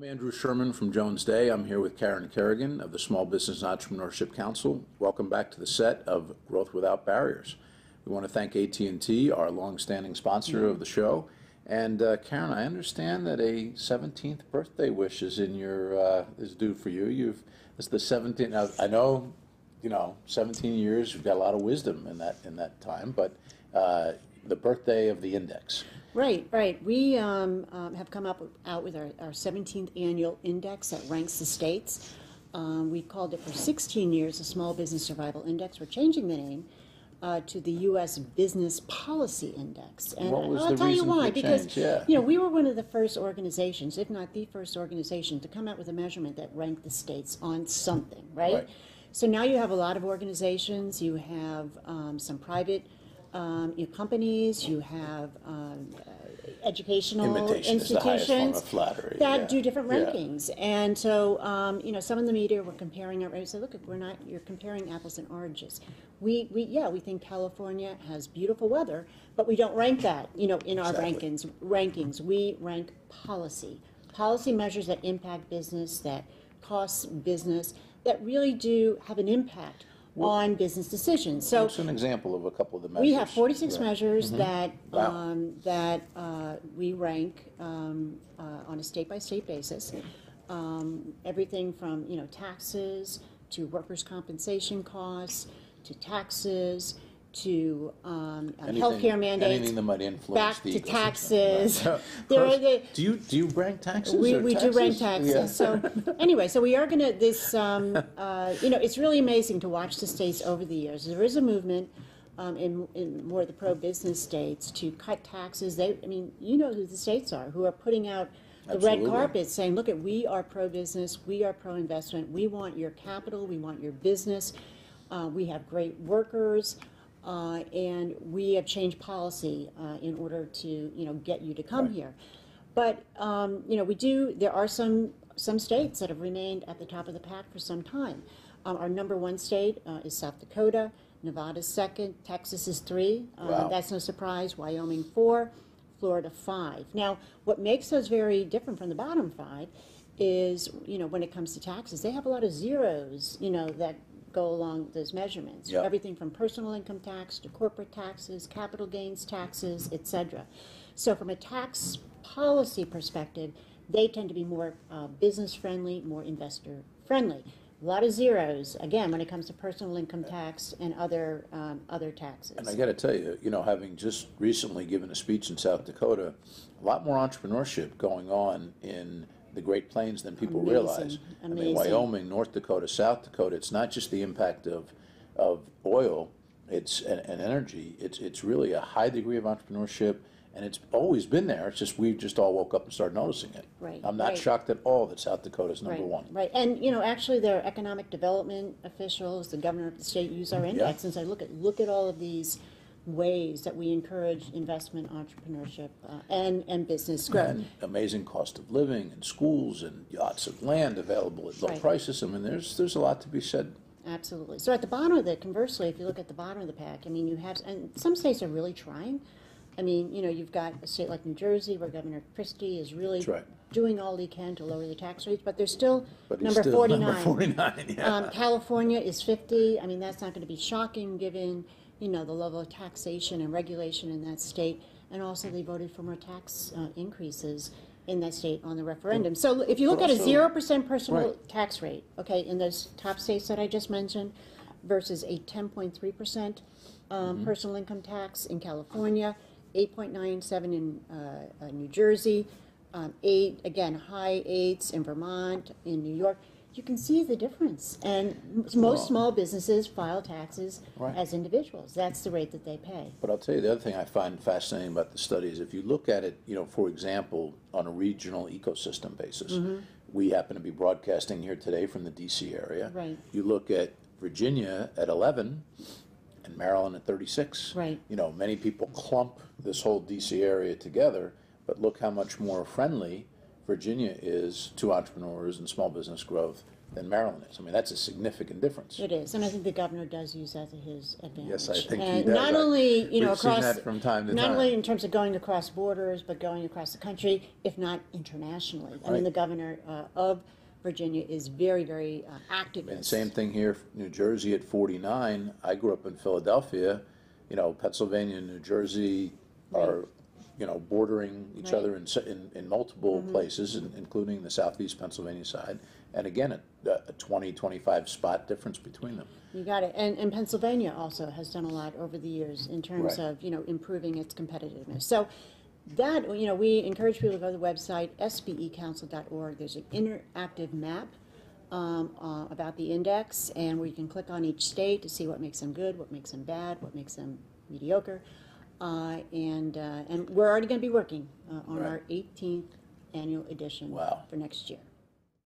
I'm Andrew Sherman from Jones Day. I'm here with Karen Kerrigan of the Small Business Entrepreneurship Council. Welcome back to the set of Growth Without Barriers. We want to thank AT&T, our long-standing sponsor of the show. And Karen, I understand that a 17th birthday wish is in your is due for you. It's the 17th. Now, I know, 17 years. You've got a lot of wisdom in that time, but the birthday of the index. Right. We have come out with our 17th annual index that ranks the states. We called it for 16 years the Small Business Survival Index. We're changing the name to the U.S. Business Policy Index. And what was I'll the tell you reason why. for Because change? Yeah. we were one of the first organizations, if not the first organization, to come out with a measurement that ranked the states on something, right? So now you have a lot of organizations. You have some private companies, you have educational institutions that do different rankings. And so, some in the media were comparing it, right? So look, you're comparing apples and oranges. We think California has beautiful weather, but we don't rank that, in our rankings. We rank policy measures that impact business, that cost business, that really do have an impact on business decisions. So what's an example of a couple of the measures? We have 46 measures that we rank on a state-by-state basis. Everything from taxes to workers' compensation costs to taxes to healthcare mandates, anything that might influence back the to taxes. Right. Do you rank taxes? We do rank taxes. Yeah. So anyway, so we are going to it's really amazing to watch the states over the years. There is a movement in more of the pro-business states to cut taxes. You know who the states are, who are putting out the red carpet saying, look, we are pro-business, we are pro-investment, we want your capital, we want your business, we have great workers. And we have changed policy in order to, get you to come here. But, there are some states that have remained at the top of the pack for some time. Our number one state is South Dakota. Nevada's second. Texas is 3. That's no surprise. Wyoming 4. Florida 5. Now, what makes those very different from the bottom 5 is, when it comes to taxes, they have a lot of zeros, that go along those measurements. Yep. Everything from personal income tax to corporate taxes, capital gains taxes, etc. So from a tax policy perspective, they tend to be more business friendly, more investor friendly. A lot of zeros, again, when it comes to personal income tax and other taxes. And I got to tell you, having just recently given a speech in South Dakota, a lot more entrepreneurship going on in the Great Plains than people realize. Amazing. Wyoming, North Dakota, South Dakota, it's not just the impact of oil and energy. It's really a high degree of entrepreneurship, and it's always been there. It's just we've just all woke up and started noticing it. Right. I'm not shocked at all that South Dakota is number one. Right. And actually their economic development officials, the governor of the state, use our index and say, look at all of these ways that we encourage investment, entrepreneurship, and business growth. And amazing cost of living, and schools, and lots of land available at low prices. There's a lot to be said. Absolutely. So at the bottom of conversely, if you look at the bottom of the pack, you have, and some states are really trying. You've got a state like New Jersey where Governor Christie is really doing all he can to lower the tax rates, but they're still number 49. Number 49, yeah. California is 50. That's not going to be shocking given the level of taxation and regulation in that state, and also they voted for more tax increases in that state on the referendum. So if you look at a 0% personal tax rate, in those top states that I just mentioned, versus a 10.3% personal income tax in California, 8.97 in New Jersey, high 8s in Vermont, in New York. You can see the difference. And most small businesses file taxes as individuals. That's the rate that they pay. But I'll tell you the other thing I find fascinating about the study is if you look at it, for example, on a regional ecosystem basis, we happen to be broadcasting here today from the D.C. area. Right. You look at Virginia at 11 and Maryland at 36. Right. Many people clump this whole D.C. area together, but look how much more friendly Virginia is to entrepreneurs and small business growth than Maryland is. I mean, that's a significant difference. It is, and I think the governor does use that to his advantage. Yes, I think he and does. Not only, you know, We've seen across, that from time to not time. only in terms of going across borders, but going across the country, if not internationally. I mean, Right. the governor of Virginia is very, very activist. And same thing here, New Jersey at 49. I grew up in Philadelphia. You know, Pennsylvania and New Jersey are, you know, bordering each other in multiple places, including the southeast Pennsylvania side. And again, a 20, 25 spot difference between them. You got it. And Pennsylvania also has done a lot over the years in terms of, you know, improving its competitiveness. So that, you know, we encourage people to go to the website, sbecouncil.org. There's an interactive map about the index, and where you can click on each state to see what makes them good, what makes them bad, what makes them mediocre. And we're already going to be working on our 18th annual edition for next year.